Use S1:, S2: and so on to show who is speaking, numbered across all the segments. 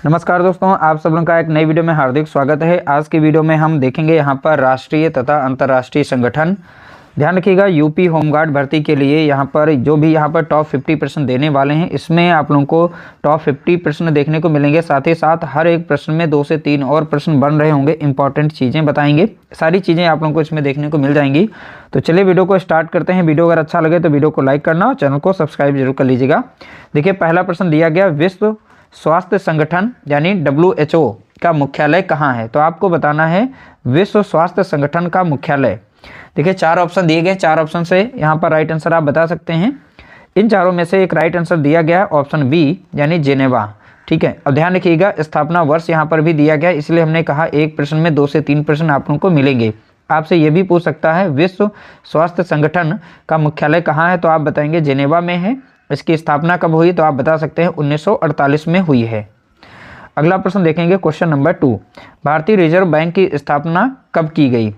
S1: नमस्कार दोस्तों, आप सब लोगों का एक नई वीडियो में हार्दिक स्वागत है। आज की वीडियो में हम देखेंगे यहाँ पर राष्ट्रीय तथा अंतर्राष्ट्रीय संगठन। ध्यान रखिएगा, यूपी होमगार्ड भर्ती के लिए यहाँ पर जो भी यहाँ पर टॉप 50 प्रश्न देने वाले हैं, इसमें आप लोगों को टॉप 50 प्रश्न देखने को मिलेंगे। साथ ही साथ हर एक प्रश्न में 2 से 3 और प्रश्न बन रहे होंगे। इंपॉर्टेंट चीज़ें बताएंगे, सारी चीज़ें आप लोगों को इसमें देखने को मिल जाएंगी। तो चलिए वीडियो को स्टार्ट करते हैं। वीडियो अगर अच्छा लगे तो वीडियो को लाइक करना और चैनल को सब्सक्राइब जरूर कर लीजिएगा। देखिए, पहला प्रश्न दिया गया, विश्व स्वास्थ्य संगठन यानी WHO का मुख्यालय कहाँ है? तो आपको बताना है विश्व स्वास्थ्य संगठन का मुख्यालय। देखिए, 4 ऑप्शन दिए गए, 4 ऑप्शन से यहाँ पर राइट आंसर आप बता सकते हैं। इन चारों में से एक राइट आंसर दिया गया है ऑप्शन बी यानी जेनेवा। ठीक है, अब ध्यान रखिएगा, स्थापना वर्ष यहाँ पर भी दिया गया, इसलिए हमने कहा एक प्रश्न में 2 से 3 प्रश्न आप लोगों को मिलेंगे। आपसे ये भी पूछ सकता है विश्व स्वास्थ्य संगठन का मुख्यालय कहाँ है? तो आप बताएंगे जेनेवा में है। इसकी स्थापना कब हुई? तो आप बता सकते हैं 1948 में हुई है। अगला प्रश्न देखेंगे, क्वेश्चन नंबर 2, भारतीय रिजर्व बैंक की स्थापना कब की गई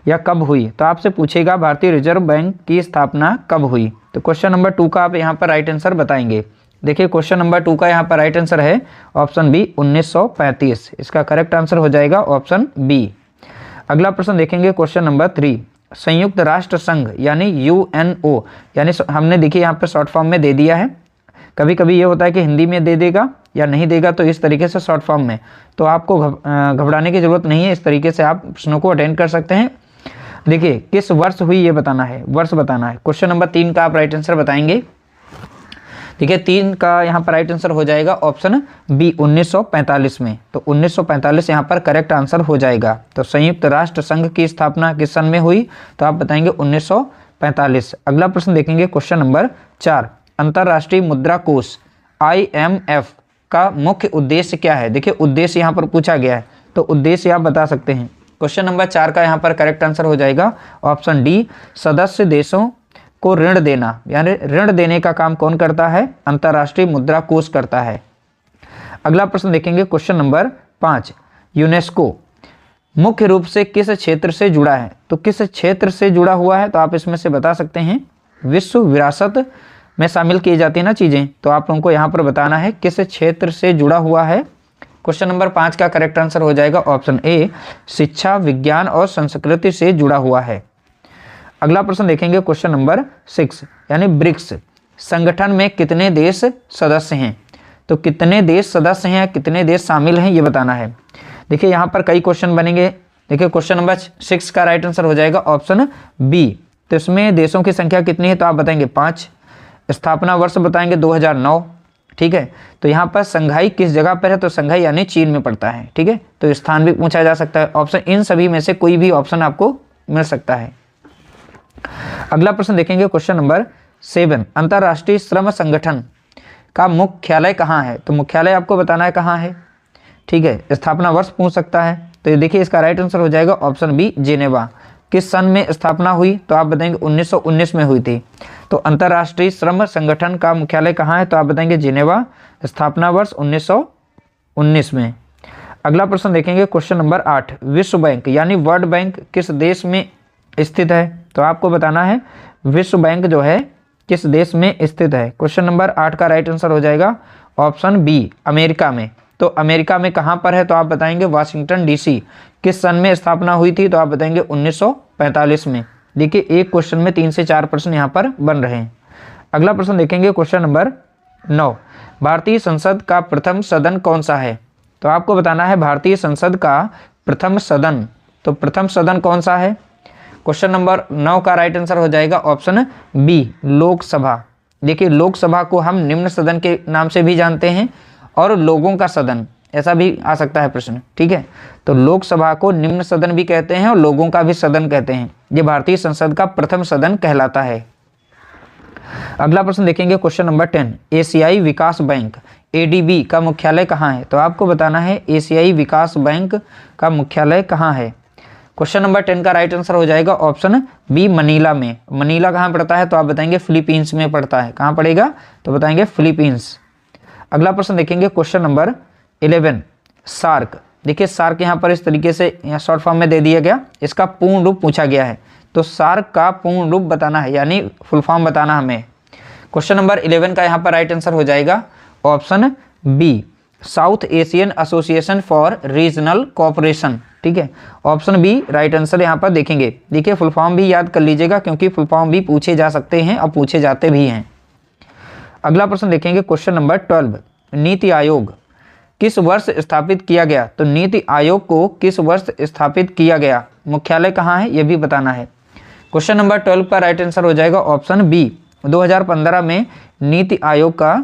S1: या कब हुई? तो आपसे पूछेगा भारतीय रिजर्व बैंक की स्थापना कब हुई। तो क्वेश्चन नंबर 2 का आप यहाँ पर राइट आंसर बताएंगे। देखिए, क्वेश्चन नंबर 2 का यहाँ पर राइट आंसर है ऑप्शन बी 1935। इसका करेक्ट आंसर हो जाएगा ऑप्शन बी। अगला प्रश्न देखेंगे, क्वेश्चन नंबर 3, संयुक्त राष्ट्र संघ यानी UNO, यानी हमने देखिए यहाँ पर शॉर्ट फॉर्म में दे दिया है। कभी कभी ये होता है कि हिंदी में दे देगा या नहीं देगा, तो इस तरीके से शॉर्ट फॉर्म में, तो आपको घबराने की जरूरत नहीं है। इस तरीके से आप प्रश्नों को अटेंड कर सकते हैं। देखिए, किस वर्ष हुई ये बताना है, वर्ष बताना है। क्वेश्चन नंबर 3 का आप राइट आंसर बताएंगे। देखिए, 3 का यहाँ पर राइट आंसर हो जाएगा ऑप्शन बी 1945 में। तो 1945 यहाँ पर करेक्ट आंसर हो जाएगा। तो संयुक्त राष्ट्र संघ की स्थापना किस सन में हुई? तो आप बताएंगे 1945। अगला प्रश्न देखेंगे, क्वेश्चन नंबर 4, अंतर्राष्ट्रीय मुद्रा कोष IMF का मुख्य उद्देश्य क्या है? देखिए, उद्देश्य यहाँ पर पूछा गया है, तो उद्देश्य आप बता सकते हैं। क्वेश्चन नंबर 4 का यहाँ पर करेक्ट आंसर हो जाएगा ऑप्शन डी, सदस्य देशों को ऋण देना, यानी ऋण देने का काम कौन करता है? अंतर्राष्ट्रीय मुद्रा कोष करता है। अगला प्रश्न देखेंगे, क्वेश्चन नंबर 5, यूनेस्को मुख्य रूप से किस क्षेत्र से जुड़ा है? तो किस क्षेत्र से जुड़ा हुआ है? तो आप इसमें से बता सकते हैं। विश्व विरासत में शामिल की जाती है ना चीजें, तो आप लोगों को यहाँ पर बताना है किस क्षेत्र से जुड़ा हुआ है। क्वेश्चन नंबर 5 का करेक्ट आंसर हो जाएगा ऑप्शन ए, शिक्षा, विज्ञान और संस्कृति से जुड़ा हुआ है। अगला प्रश्न देखेंगे, क्वेश्चन नंबर 6 यानी ब्रिक्स संगठन में कितने देश सदस्य हैं? तो कितने देश सदस्य हैं, कितने देश शामिल हैं, ये बताना है। देखिए, यहाँ पर कई क्वेश्चन बनेंगे। देखिए, क्वेश्चन नंबर 6 का राइट आंसर हो जाएगा ऑप्शन बी। तो इसमें देशों की संख्या कितनी है? तो आप बताएंगे 5। स्थापना वर्ष बताएंगे 2009। ठीक है, तो यहाँ पर संघाई किस जगह पर है? तो संघाई यानी चीन में पड़ता है। ठीक है, तो स्थान भी पूछा जा सकता है। ऑप्शन इन सभी में से कोई भी ऑप्शन आपको मिल सकता है। अगला प्रश्न देखेंगे, क्वेश्चन नंबर 7, अंतर्राष्ट्रीय श्रम संगठन का मुख्यालय कहाँ है? तो मुख्यालय आपको बताना है कहाँ है। ठीक है, स्थापना वर्ष पूछ सकता है, तो ये देखिए इसका राइट आंसर हो जाएगा ऑप्शन बी, जेनेवा। किस सन में स्थापना हुई? तो आप बताएंगे 1919 में हुई थी। तो अंतर्राष्ट्रीय श्रम संगठन का मुख्यालय कहाँ है? तो आप बताएंगे जेनेवा। स्थापना वर्ष 1919 में। अगला प्रश्न देखेंगे, क्वेश्चन नंबर 8, विश्व बैंक यानी वर्ल्ड बैंक किस देश में स्थित है? तो आपको बताना है विश्व बैंक जो है किस देश में स्थित है। क्वेश्चन नंबर 8 का राइट आंसर हो जाएगा ऑप्शन बी, अमेरिका में। तो अमेरिका में कहाँ पर है? तो आप बताएंगे वाशिंगटन DC। किस सन में स्थापना हुई थी? तो आप बताएंगे 1945 में। देखिए, एक क्वेश्चन में 3 से 4 प्रश्न यहाँ पर बन रहे हैं। अगला प्रश्न देखेंगे, क्वेश्चन नंबर 9, भारतीय संसद का प्रथम सदन कौन सा है? तो आपको बताना है भारतीय संसद का प्रथम सदन। तो प्रथम सदन कौन सा है? क्वेश्चन नंबर 9 का राइट आंसर हो जाएगा ऑप्शन बी, लोकसभा। देखिए, लोकसभा को हम निम्न सदन के नाम से भी जानते हैं और लोगों का सदन, ऐसा भी आ सकता है प्रश्न। ठीक है, तो लोकसभा को निम्न सदन भी कहते हैं और लोगों का भी सदन कहते हैं। ये भारतीय संसद का प्रथम सदन कहलाता है। अगला प्रश्न देखेंगे, क्वेश्चन नंबर 10, एशियाई विकास बैंक ADB का मुख्यालय कहाँ है? तो आपको बताना है एशियाई विकास बैंक का मुख्यालय कहाँ है। क्वेश्चन नंबर 10 का राइट आंसर हो जाएगा ऑप्शन बी, मनीला में। मनीला कहाँ पड़ता है? तो आप बताएंगे फिलीपींस में पड़ता है। कहाँ पड़ेगा? तो बताएंगे फिलीपींस। अगला प्रश्न देखेंगे, क्वेश्चन नंबर 11, सार्क। देखिए, सार्क यहाँ पर इस तरीके से यहाँ शॉर्ट फॉर्म में दे दिया गया, इसका पूर्ण रूप पूछा गया है। तो सार्क का पूर्ण रूप बताना है, यानी फुल फॉर्म बताना हमें। क्वेश्चन नंबर 11 का यहाँ पर राइट आंसर हो जाएगा option B, South Asian Association for Regional Cooperation. ठीक है, ऑप्शन बी राइट आंसर यहाँ पर देखेंगे। देखिए फुल फॉर्म भी याद कर लीजिएगा क्योंकि फुल फॉर्म भी पूछे जा सकते हैं और पूछे जाते भी हैं। अगला प्रश्न देखेंगे क्वेश्चन नंबर 12, नीति आयोग किस वर्ष स्थापित किया गया? तो नीति आयोग को किस वर्ष स्थापित किया गया, मुख्यालय कहाँ है, यह भी बताना है। क्वेश्चन नंबर 12 का राइट आंसर हो जाएगा ऑप्शन बी, 2015 में नीति आयोग का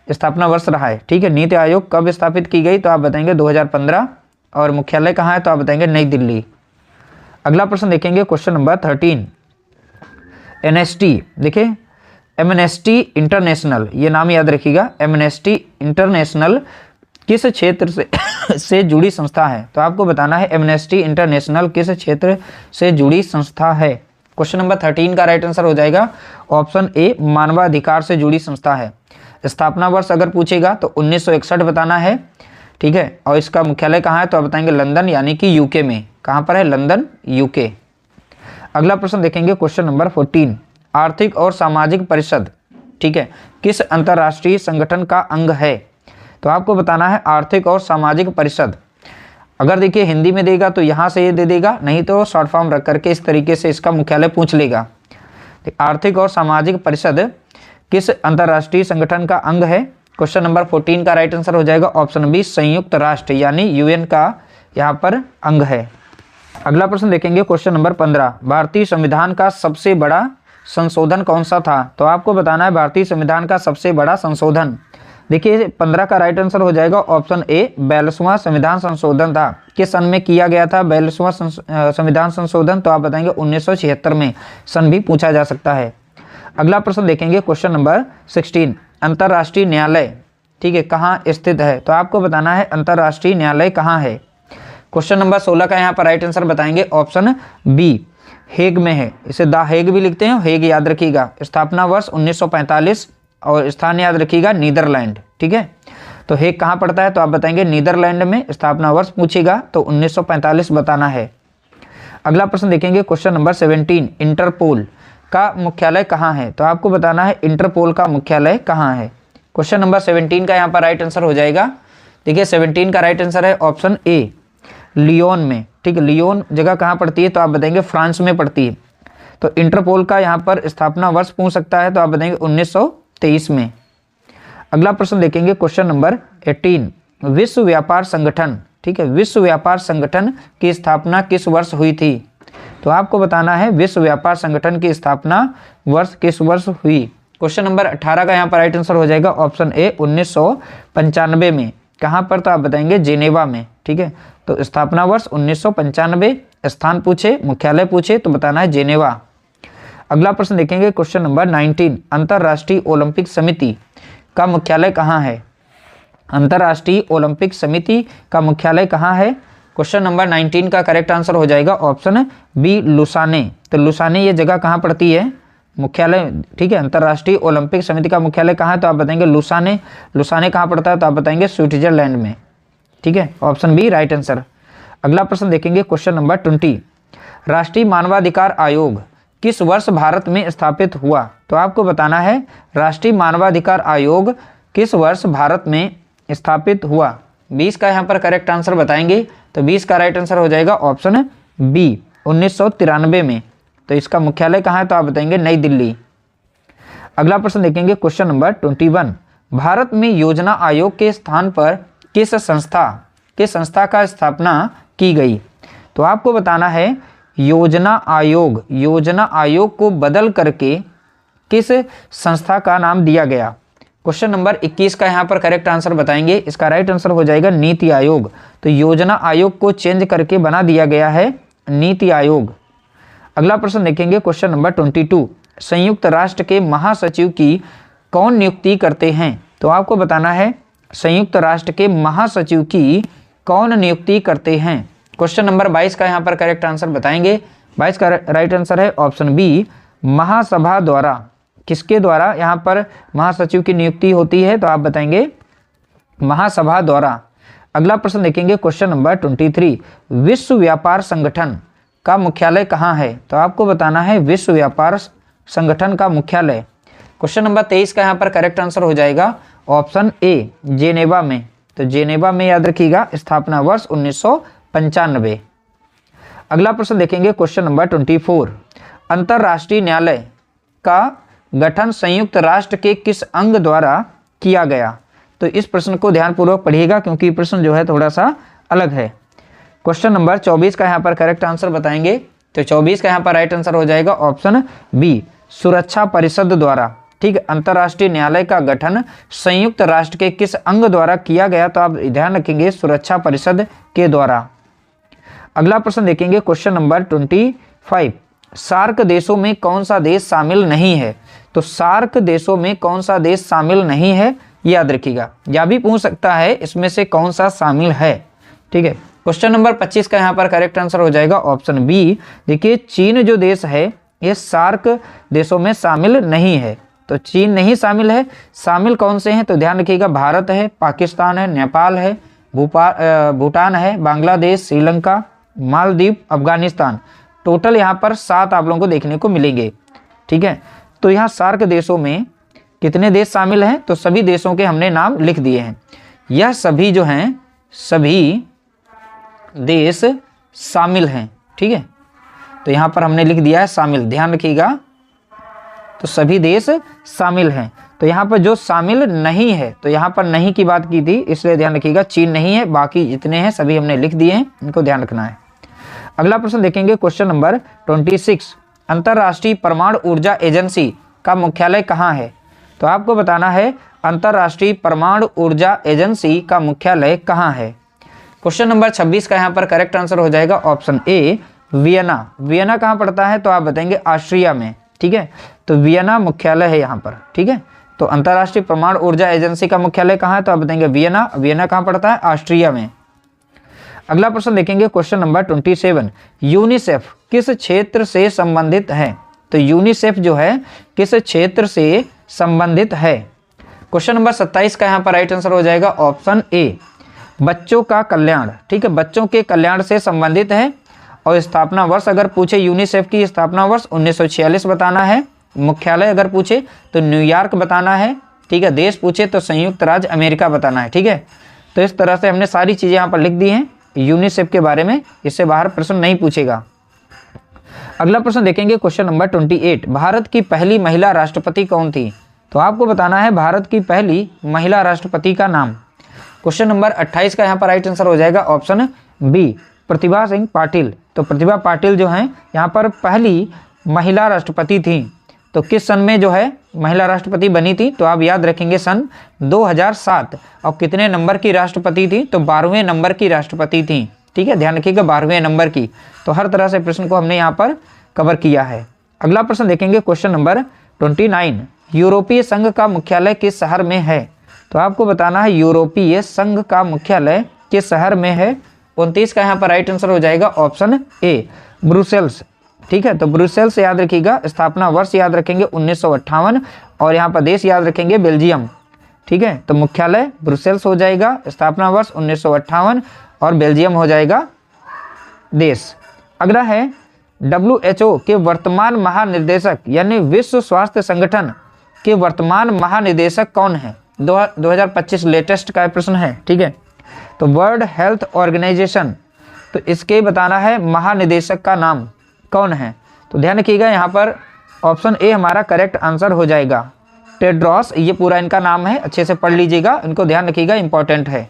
S1: स्थापना वर्ष रहा है। ठीक है, नीति आयोग कब स्थापित की गई? तो आप बताएंगे 2015, और मुख्यालय कहाँ है? तो आप बताएंगे नई दिल्ली। अगला प्रश्न देखेंगे क्वेश्चन नंबर 13, एमनेस्टी। देखिए एमनेस्टी इंटरनेशनल, ये नाम याद रखिएगा, एमनेस्टी इंटरनेशनल किस क्षेत्र से जुड़ी संस्था है? तो आपको बताना है एमनेस्टी इंटरनेशनल किस क्षेत्र से जुड़ी संस्था है। क्वेश्चन नंबर 13 का राइट आंसर हो जाएगा ऑप्शन ए, मानवाधिकार से जुड़ी संस्था है। स्थापना वर्ष अगर पूछेगा तो 1961 बताना है। ठीक है, और इसका मुख्यालय कहाँ है? तो आप बताएंगे लंदन, यानी कि यूके में। कहाँ पर है? London, UK. अगला प्रश्न देखेंगे क्वेश्चन नंबर 14, आर्थिक और सामाजिक परिषद, ठीक है, किस अंतर्राष्ट्रीय संगठन का अंग है? तो आपको बताना है आर्थिक और सामाजिक परिषद। अगर देखिए हिंदी में देगा तो यहाँ से ये दे देगा, नहीं तो शॉर्ट फॉर्म रख करके इस तरीके से इसका मुख्यालय पूछ लेगा। आर्थिक और सामाजिक परिषद किस अंतर्राष्ट्रीय संगठन का अंग है? क्वेश्चन नंबर 14 का राइट आंसर हो जाएगा ऑप्शन बी, संयुक्त राष्ट्र, यानी यूएन का यहाँ पर अंग है। अगला प्रश्न देखेंगे क्वेश्चन नंबर 15, भारतीय संविधान का सबसे बड़ा संशोधन कौन सा था? तो आपको बताना है भारतीय संविधान का सबसे बड़ा संशोधन। देखिए 15 का राइट आंसर हो जाएगा ऑप्शन ए, 42वां संविधान संशोधन था। किस सन में किया गया था 42वां संविधान संशोधन? तो आप बताएंगे 1976 में। सन भी पूछा जा सकता है। अगला प्रश्न देखेंगे क्वेश्चन नंबर 16, अंतर्राष्ट्रीय न्यायालय, ठीक है, कहाँ स्थित है? तो आपको बताना है अंतर्राष्ट्रीय न्यायालय कहाँ है। क्वेश्चन नंबर 16 का यहाँ पर राइट आंसर बताएंगे ऑप्शन बी, हेग में है। इसे द हेग भी लिखते हैं, हेग याद रखिएगा। स्थापना वर्ष 1945 और स्थान याद रखिएगा नीदरलैंड। ठीक है, तो हेग कहाँ पड़ता है? तो आप बताएंगे नीदरलैंड में। स्थापना वर्ष पूछेगा तो 1945 बताना है। अगला प्रश्न देखेंगे क्वेश्चन नंबर 17, इंटरपोल का मुख्यालय कहाँ है? तो आपको बताना है इंटरपोल का मुख्यालय कहाँ है। क्वेश्चन नंबर 17 का यहाँ पर राइट आंसर हो जाएगा, देखिए 17 का राइट आंसर है ऑप्शन ए, लियोन में। ठीक है, लियोन जगह कहाँ पड़ती है? तो आप बताएंगे फ्रांस में पड़ती है। तो इंटरपोल का यहाँ पर स्थापना वर्ष पूछ सकता है, तो आप बताएंगे 1923 में। अगला प्रश्न देखेंगे क्वेश्चन नंबर 18, विश्व व्यापार संगठन, ठीक है, विश्व व्यापार संगठन की स्थापना किस वर्ष हुई थी? तो आपको बताना है विश्व व्यापार संगठन की स्थापना वर्ष किस वर्ष हुई। क्वेश्चन नंबर 18 का यहाँ पर राइट आंसर हो जाएगा ऑप्शन ए, 1995 में। कहाँ पर? तो आप बताएंगे जेनेवा में। ठीक है, तो स्थापना वर्ष 1995, स्थान पूछे, मुख्यालय पूछे तो बताना है जेनेवा। अगला प्रश्न देखेंगे क्वेश्चन नंबर 19, अंतर्राष्ट्रीय ओलंपिक समिति का मुख्यालय कहाँ है? अंतर्राष्ट्रीय ओलंपिक समिति का मुख्यालय कहाँ है? क्वेश्चन नंबर 19 का करेक्ट आंसर हो जाएगा ऑप्शन बी, लुसाने। तो लुसाने ये जगह कहाँ पड़ती है? मुख्यालय, ठीक है, अंतर्राष्ट्रीय ओलंपिक समिति का मुख्यालय कहाँ है? तो आप बताएंगे लुसाने। लुसाने कहाँ पड़ता है? तो आप बताएंगे स्विट्जरलैंड में। ठीक है, ऑप्शन बी राइट आंसर। अगला प्रश्न देखेंगे क्वेश्चन नंबर 20, राष्ट्रीय मानवाधिकार आयोग किस वर्ष भारत में स्थापित हुआ? तो आपको बताना है राष्ट्रीय मानवाधिकार आयोग किस वर्ष भारत में स्थापित हुआ। 20 का यहाँ पर करेक्ट आंसर बताएंगे, तो 20 का राइट आंसर हो जाएगा ऑप्शन बी, 1993 में। तो इसका मुख्यालय कहाँ है? तो आप बताएंगे नई दिल्ली। अगला प्रश्न देखेंगे क्वेश्चन नंबर 21, भारत में योजना आयोग के स्थान पर किस संस्था का स्थापना की गई? तो आपको बताना है योजना आयोग को बदल करके किस संस्था का नाम दिया गया। क्वेश्चन नंबर 21 का यहाँ पर करेक्ट आंसर बताएंगे, इसका राइट आंसर हो जाएगा नीति आयोग। तो योजना आयोग को चेंज करके बना दिया गया है नीति आयोग। अगला प्रश्न देखेंगे क्वेश्चन नंबर 22, संयुक्त राष्ट्र के महासचिव की कौन नियुक्ति करते हैं? तो आपको बताना है संयुक्त राष्ट्र के महासचिव की कौन नियुक्ति करते हैं। क्वेश्चन नंबर 22 का यहाँ पर करेक्ट आंसर बताएंगे, 22 का राइट आंसर है ऑप्शन बी, महासभा द्वारा। किसके द्वारा यहाँ पर महासचिव की नियुक्ति होती है? तो आप बताएंगे महासभा द्वारा। अगला प्रश्न देखेंगे क्वेश्चन नंबर 23, विश्व व्यापार संगठन का मुख्यालय कहाँ है? तो आपको बताना है विश्व व्यापार संगठन का मुख्यालय। क्वेश्चन नंबर 23 का यहाँ पर करेक्ट आंसर हो जाएगा ऑप्शन ए, जेनेवा में। तो जेनेवा में याद रखिएगा, स्थापना वर्ष 1995। अगला प्रश्न देखेंगे क्वेश्चन नंबर 24। अंतर्राष्ट्रीय न्यायालय का गठन संयुक्त राष्ट्र के किस अंग द्वारा किया गया? तो इस प्रश्न को ध्यानपूर्वक पढ़िएगा क्योंकि प्रश्न जो है थोड़ा सा अलग है। क्वेश्चन नंबर 24 का यहाँ पर करेक्ट आंसर बताएंगे, तो 24 का यहाँ पर राइट आंसर हो जाएगा ऑप्शन बी, सुरक्षा परिषद द्वारा। ठीक है, अंतर्राष्ट्रीय न्यायालय का गठन संयुक्त राष्ट्र के किस अंग द्वारा किया गया? तो आप ध्यान रखेंगे सुरक्षा परिषद के द्वारा। अगला प्रश्न देखेंगे क्वेश्चन नंबर 25। सार्क देशों में कौन सा देश शामिल नहीं है? तो सार्क देशों में कौन सा देश शामिल नहीं है, याद रखिएगा। या भी पूछ सकता है इसमें से कौन सा शामिल है। ठीक है, क्वेश्चन नंबर 25 का यहाँ पर करेक्ट आंसर हो जाएगा ऑप्शन बी। देखिए, चीन जो देश है ये सार्क देशों में शामिल नहीं है, तो चीन नहीं शामिल है। शामिल कौन से हैं? तो ध्यान रखिएगा, भारत है, पाकिस्तान है, नेपाल है, भूटान है, बांग्लादेश, श्रीलंका, मालदीव, अफगानिस्तान। टोटल यहाँ पर 7 आप लोगों को देखने को मिलेंगे। ठीक है, तो यहाँ सार्क देशों में कितने देश शामिल हैं? तो सभी देशों के हमने नाम लिख दिए हैं। यह सभी जो हैं सभी देश शामिल हैं। ठीक है, तो यहाँ पर हमने लिख दिया है शामिल, ध्यान रखिएगा। तो सभी देश शामिल हैं। तो यहाँ पर जो शामिल नहीं है, तो यहाँ पर नहीं की बात की थी, इसलिए ध्यान रखिएगा चीन नहीं है, बाकी जितने हैं सभी हमने लिख दिए हैं, इनको ध्यान रखना है। अगला प्रश्न देखेंगे क्वेश्चन नंबर 26। अंतर्राष्ट्रीय परमाणु ऊर्जा एजेंसी का मुख्यालय कहाँ है? तो आपको बताना है अंतर्राष्ट्रीय परमाणु ऊर्जा एजेंसी का मुख्यालय कहाँ है। क्वेश्चन नंबर 26 का यहाँ पर करेक्ट आंसर हो जाएगा ऑप्शन ए, वियना। वियना कहाँ पड़ता है? तो आप बताएंगे ऑस्ट्रिया में। ठीक है, तो वियना मुख्यालय है यहाँ पर। ठीक है, तो अंतर्राष्ट्रीय परमाणु ऊर्जा एजेंसी का मुख्यालय कहाँ है? तो आप बताएंगे वियना। वियना कहाँ पड़ता है? ऑस्ट्रिया में। अगला प्रश्न देखेंगे क्वेश्चन नंबर 27। यूनिसेफ किस क्षेत्र से संबंधित है? तो यूनिसेफ जो है किस क्षेत्र से संबंधित है? क्वेश्चन नंबर 27 का यहाँ पर राइट आंसर हो जाएगा ऑप्शन ए, बच्चों का कल्याण। ठीक है, बच्चों के कल्याण से संबंधित है। और स्थापना वर्ष अगर पूछे यूनिसेफ की स्थापना वर्ष 1946 बताना है। मुख्यालय अगर पूछे तो न्यूयॉर्क बताना है। ठीक है, देश पूछे तो संयुक्त राज्य अमेरिका बताना है। ठीक है, तो इस तरह से हमने सारी चीज़ें यहाँ पर लिख दी हैं यूनिसेफ के बारे में, इससे बाहर प्रश्न नहीं पूछेगा। अगला प्रश्न देखेंगे क्वेश्चन नंबर 28। भारत की पहली महिला राष्ट्रपति कौन थी? तो आपको बताना है भारत की पहली महिला राष्ट्रपति का नाम। क्वेश्चन नंबर 28 का यहाँ पर राइट आंसर हो जाएगा ऑप्शन बी, प्रतिभा सिंह पाटिल। तो प्रतिभा पाटिल जो हैं यहाँ पर पहली महिला राष्ट्रपति थी। तो किस सन में जो है महिला राष्ट्रपति बनी थी? तो आप याद रखेंगे सन 2007। और कितने नंबर की राष्ट्रपति थी? तो 12वें नंबर की राष्ट्रपति थी। ठीक है, ध्यान रखिएगा 12वें नंबर की। तो हर तरह से प्रश्न को हमने यहाँ पर कवर किया है। अगला प्रश्न देखेंगे क्वेश्चन नंबर 29। यूरोपीय संघ का मुख्यालय किस शहर में है? तो आपको बताना है यूरोपीय संघ का मुख्यालय किस शहर में है। 29 का यहाँ पर राइट आंसर हो जाएगा ऑप्शन ए, ब्रुसेल्स। ठीक है, तो ब्रुसेल्स याद रखिएगा। स्थापना वर्ष याद रखेंगे 1958 और यहाँ पर देश याद रखेंगे बेल्जियम। ठीक है, तो मुख्यालय ब्रुसेल्स हो जाएगा, स्थापना वर्ष 1958 और बेल्जियम हो जाएगा देश। अगला है WHO के वर्तमान महानिदेशक यानी विश्व स्वास्थ्य संगठन के वर्तमान महानिदेशक कौन है? 2025 लेटेस्ट का प्रश्न है। ठीक है, तो वर्ल्ड हेल्थ ऑर्गेनाइजेशन, तो इसके बताना है महानिदेशक का नाम कौन है। तो ध्यान रखिएगा यहाँ पर ऑप्शन ए हमारा करेक्ट आंसर हो जाएगा, टेड्रोस। ये पूरा इनका नाम है, अच्छे से पढ़ लीजिएगा, इनको ध्यान रखिएगा, इंपॉर्टेंट है।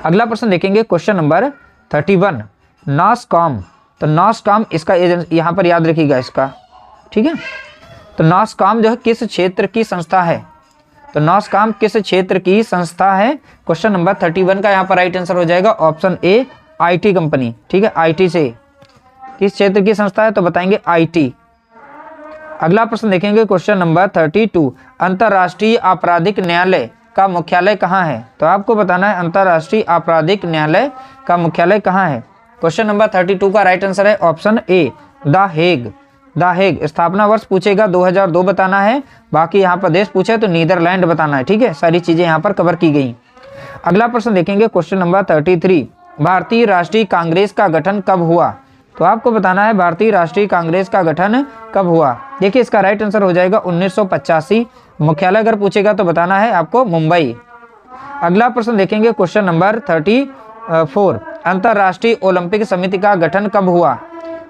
S1: अगला प्रश्न देखेंगे क्वेश्चन नंबर 31, नॉसकॉम। तो नॉसकॉम इसका एजेंसी यहाँ पर याद रखिएगा इसका। ठीक है, तो नॉसकॉम जो है किस क्षेत्र की संस्था है? तो नॉसकॉम किस क्षेत्र की संस्था है? क्वेश्चन नंबर 31 का यहाँ पर राइट आंसर हो जाएगा ऑप्शन ए, IT कंपनी। ठीक है, IT से किस क्षेत्र की संस्था है? तो बताएंगे IT। अगला प्रश्न देखेंगे क्वेश्चन नंबर 32, अंतर्राष्ट्रीय आपराधिक न्यायालय का मुख्यालय कहाँ है? तो आपको बताना है अंतर्राष्ट्रीय आपराधिक न्यायालय का मुख्यालय कहाँ है। क्वेश्चन नंबर 32 का राइट आंसर है option A, the Hague. The Hague. स्थापना वर्ष पूछेगा 2002 बताना है, बाकी यहाँ पर देश पूछे तो नीदरलैंड बताना है। ठीक है, सारी चीजें यहाँ पर कवर की गई। अगला प्रश्न देखेंगे क्वेश्चन नंबर 33, भारतीय राष्ट्रीय कांग्रेस का गठन कब हुआ? तो आपको बताना है भारतीय राष्ट्रीय कांग्रेस का गठन कब हुआ। देखिए इसका राइट आंसर हो जाएगा 1985। मुख्यालय अगर पूछेगा तो बताना है आपको मुंबई। अगला प्रश्न देखेंगे क्वेश्चन नंबर 34। अंतर्राष्ट्रीय ओलंपिक समिति का गठन कब हुआ?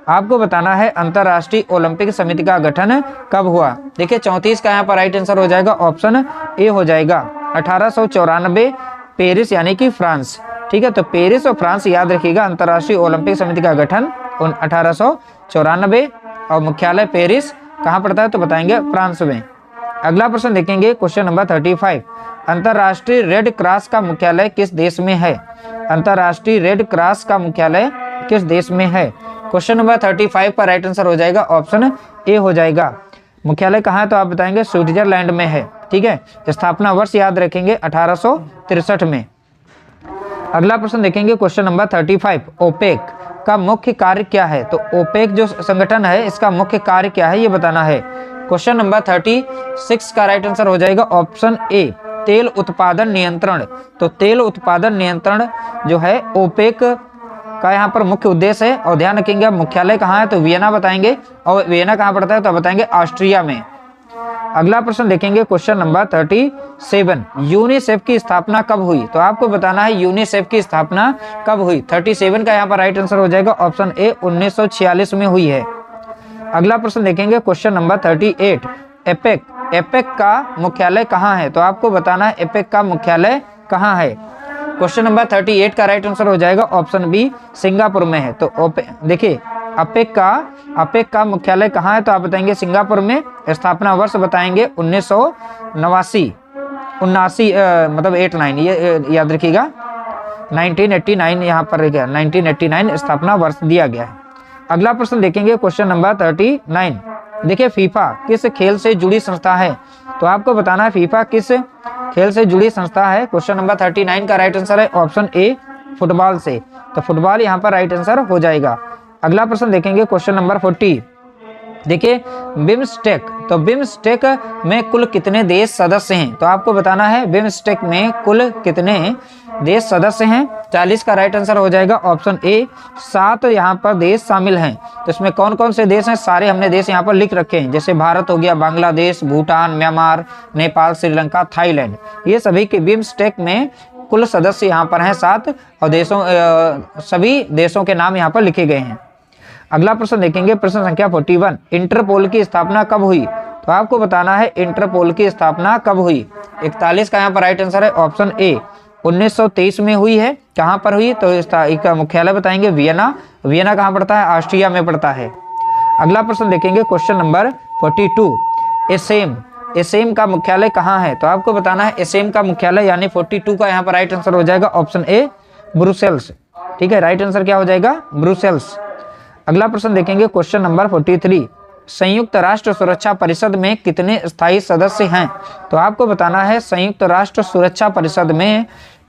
S1: आपको बताना है अंतर्राष्ट्रीय ओलंपिक समिति का गठन कब हुआ। देखिए 34 का यहाँ पर राइट आंसर हो जाएगा ऑप्शन ए हो जाएगा 1894 पेरिस यानी कि फ्रांस। ठीक है, तो पेरिस और फ्रांस याद रखिएगा। अंतर्राष्ट्रीय ओलंपिक समिति का गठन 1894 और मुख्यालय पेरिस कहाँ पड़ता है तो बताएंगे फ्रांस में। अगला प्रश्न देखेंगे क्वेश्चन नंबर 35। अंतर्राष्ट्रीय रेड क्रॉस का मुख्यालय किस देश में है? अंतर्राष्ट्रीय रेड क्रॉस का मुख्यालय किस देश में है? क्वेश्चन नंबर 35 का राइट आंसर हो जाएगा ऑप्शन ए हो जाएगा। मुख्यालय कहाँ है तो आप बताएंगे स्विट्जरलैंड में है। ठीक है, स्थापना वर्ष याद रखेंगे 1863 में। अगला प्रश्न देखेंगे क्वेश्चन नंबर 35। ओपेक का मुख्य कार्य क्या है? तो ओपेक जो संगठन है इसका मुख्य कार्य क्या है ये बताना है। क्वेश्चन नंबर 36 का राइट आंसर हो जाएगा ऑप्शन ए तेल उत्पादन नियंत्रण। तो तेल उत्पादन नियंत्रण जो है ओपेक का यहाँ पर मुख्य उद्देश्य है। और ध्यान रखेंगे मुख्यालय कहाँ है तो वियना बताएंगे, और वियना कहाँ पड़ता है तो बताएंगे ऑस्ट्रिया में। अगला प्रश्न देखेंगे क्वेश्चन नंबर 37। यूनिसेफ की स्थापना कब हुई? तो आपको बताना है यूनिसेफ की स्थापना कब हुई। 37 का यहाँ पर राइट आंसर हो जाएगा ऑप्शन ए 1946 में हुई है। अगला प्रश्न देखेंगे क्वेश्चन नंबर 38। एपेक एपेक का मुख्यालय कहाँ है? तो आपको बताना है एपेक का मुख्यालय कहाँ है। क्वेश्चन नंबर 38 का राइट आंसर हो जाएगा ऑप्शन बी सिंगापुर में है। तो देखिए अपेक का मुख्यालय कहाँ है तो आप बताएंगे सिंगापुर में। स्थापना वर्ष बताएंगे 1989 मतलब 89 ये याद रखिएगा 1989 यहाँ पर 1989 स्थापना वर्ष दिया गया है। अगला प्रश्न देखेंगे क्वेश्चन नंबर 39। देखिए फीफा किस खेल से जुड़ी संस्था है? तो आपको बताना है फीफा किस खेल से जुड़ी संस्था है। क्वेश्चन नंबर 39 का राइट आंसर है ऑप्शन ए फुटबॉल से। तो फुटबॉल यहाँ पर राइट आंसर हो जाएगा। अगला प्रश्न देखेंगे क्वेश्चन नंबर 40। देखिए बिम्स्टेक, तो बिम्स्टेक में कुल कितने देश सदस्य हैं? तो आपको बताना है बिम्स्टेक में कुल कितने देश सदस्य हैं। 40 का राइट आंसर हो जाएगा ऑप्शन ए 7 यहाँ पर देश शामिल हैं। तो इसमें कौन कौन से देश हैं सारे हमने देश यहाँ पर लिख रखे हैं, जैसे भारत हो गया, बांग्लादेश, भूटान, म्यांमार, नेपाल, श्रीलंका, थाईलैंड, ये सभी के बिम्स्टेक में कुल सदस्य यहाँ पर हैं 7 और सभी देशों के नाम यहाँ पर लिखे गए हैं। अगला प्रश्न देखेंगे प्रश्न संख्या 41। इंटरपोल की स्थापना कब हुई? तो आपको बताना है इंटरपोल की स्थापना कब हुई। 41 का यहाँ पर राइट आंसर है ऑप्शन ए 1923 में हुई है। कहाँ पर हुई तो इसका मुख्यालय बताएंगे वियना। वियना कहाँ पड़ता है? ऑस्ट्रिया में पड़ता है। अगला प्रश्न देखेंगे क्वेश्चन नंबर 42। एसेम का मुख्यालय कहाँ है? तो आपको बताना है एसेम का मुख्यालय यानी 42 का यहाँ पर राइट आंसर हो जाएगा ऑप्शन ए ब्रुसेल्स। ठीक है, राइट आंसर क्या हो जाएगा? ब्रुसेल्स। अगला प्रश्न देखेंगे क्वेश्चन नंबर 43। संयुक्त राष्ट्र सुरक्षा परिषद में कितने स्थायी सदस्य हैं? तो आपको बताना है संयुक्त राष्ट्र सुरक्षा परिषद में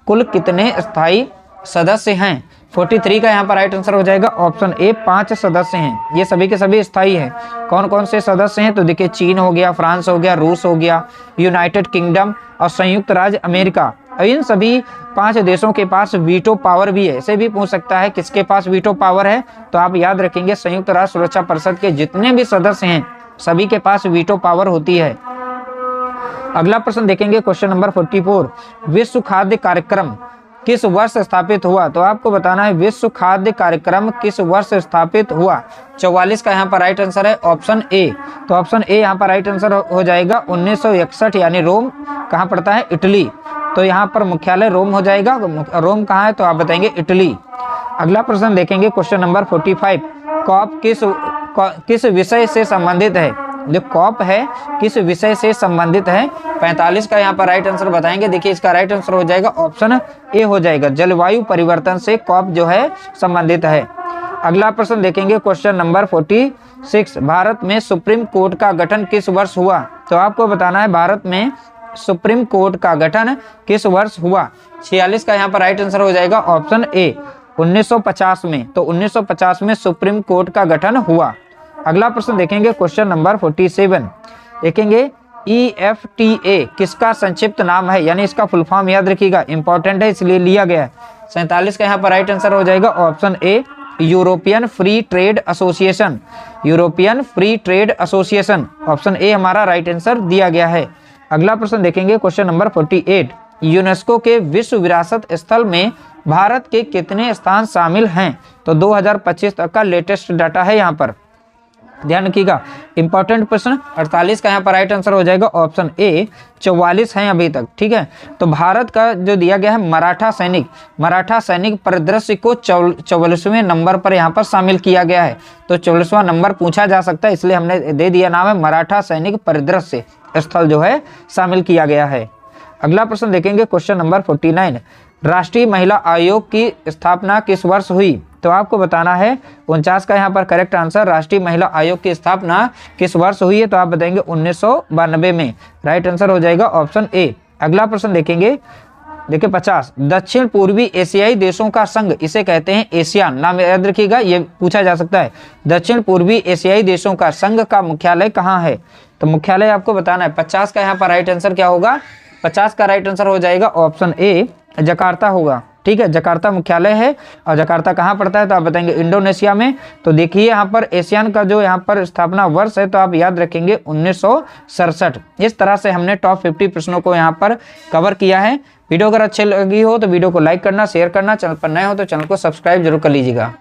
S1: कुल कितने स्थायी सदस्य हैं। 43 का यहाँ पर राइट आंसर हो जाएगा ऑप्शन ए 5 सदस्य हैं। ये सभी के सभी स्थायी हैं। कौन कौन से सदस्य हैं तो देखिए चीन हो गया, फ्रांस हो गया, रूस हो गया, यूनाइटेड किंगडम और संयुक्त राज्य अमेरिका। और इन सभी 5 देशों के पास वीटो पावर भी है। इसे भी पूछ सकता है किसके पास वीटो पावर है, तो आप याद रखेंगे संयुक्त राष्ट्र सुरक्षा परिषद के जितने भी सदस्य हैं सभी के पास वीटो पावर होती है। अगला प्रश्न देखेंगे क्वेश्चन नंबर 44। विश्व खाद्य कार्यक्रम किस वर्ष स्थापित हुआ? तो आपको बताना है विश्व खाद्य कार्यक्रम किस वर्ष स्थापित हुआ। 44 का यहाँ पर राइट आंसर है ऑप्शन ए। तो ऑप्शन ए यहाँ पर राइट आंसर हो जाएगा 1961 यानी रोम कहाँ पड़ता है? इटली। तो यहाँ पर मुख्यालय रोम हो जाएगा। रोम कहाँ है तो आप बताएंगे इटली। अगला प्रश्न देखेंगे क्वेश्चन नंबर 45। कॉप किस विषय से संबंधित है? जो कॉप है किस विषय से संबंधित है। 45 का यहाँ पर राइट आंसर बताएंगे। देखिए इसका राइट आंसर हो जाएगा ऑप्शन ए हो जाएगा, जलवायु परिवर्तन से कॉप जो है संबंधित है। अगला प्रश्न देखेंगे क्वेश्चन नंबर 46। भारत में सुप्रीम कोर्ट का गठन किस वर्ष हुआ? तो आपको बताना है भारत में सुप्रीम कोर्ट का गठन किस वर्ष हुआ। 46 का यहाँ पर राइट आंसर हो जाएगा ऑप्शन ए 1950 में। तो 1950 में सुप्रीम कोर्ट का गठन हुआ। अगला प्रश्न देखेंगे क्वेश्चन नंबर 47। देखेंगे EFTA किसका संक्षिप्त नाम है, यानी इसका फुल फॉर्म याद रखिएगा, इंपॉर्टेंट है इसलिए लिया गया है। 47 का यहाँ पर राइट आंसर हो जाएगा option A European free trade association. European free trade association option A हमारा राइट आंसर दिया गया है। अगला प्रश्न देखेंगे क्वेश्चन नंबर 48। यूनेस्को के विश्व विरासत स्थल में भारत के कितने स्थान शामिल हैं? तो 2025 तक का लेटेस्ट डाटा है यहाँ पर, ध्यान रखिएगा। इंपॉर्टेंट प्रश्न 48 का यहाँ पर राइट आंसर हो जाएगा ऑप्शन ए, 44 हैं अभी तक, ठीक है। तो भारत का जो दिया गया है मराठा सैनिक परिदृश्य को 44वें नंबर पर यहाँ पर शामिल किया गया है। तो 44वां नंबर पूछा जा सकता है, इसलिए हमने दे दिया नाम है मराठा सैनिक परिदृश्य स्थल जो है शामिल किया गया है। अगला प्रश्न देखेंगे, क्वेश्चन नंबर 49, राष्ट्रीय महिला आयोग की स्थापना किस वर्ष हुई? तो आपको बताना है 49 का यहाँ पर करेक्ट आंसर, राष्ट्रीय महिला आयोग की स्थापना किस वर्ष हुई है? तो आप बताएंगे 1992 में, राइट आंसर हो जाएगा ऑप्शन ए। अगला प्रश्न देखेंगे, देखिए 50, दक्षिण पूर्वी एशियाई देशों का संघ, इसे कहते हैं एशियान, नाम याद रखिएगा, ये पूछा जा सकता है। दक्षिण पूर्वी एशियाई देशों का संघ का मुख्यालय कहाँ है? तो मुख्यालय आपको बताना है। 50 का यहाँ पर राइट आंसर क्या होगा? 50 का राइट आंसर हो जाएगा ऑप्शन ए, जकार्ता होगा, ठीक है। जकार्ता मुख्यालय है, और जकार्ता कहाँ पड़ता है? तो आप बताएंगे इंडोनेशिया में। तो देखिए यहाँ पर एशियान का जो यहाँ पर स्थापना वर्ष है, तो आप याद रखेंगे 1967। इस तरह से हमने टॉप 50 प्रश्नों को यहाँ पर कवर किया है। वीडियो अगर अच्छी लगी हो तो वीडियो को लाइक करना, शेयर करना, चैनल पर नए हो तो चैनल को सब्सक्राइब जरूर कर लीजिएगा।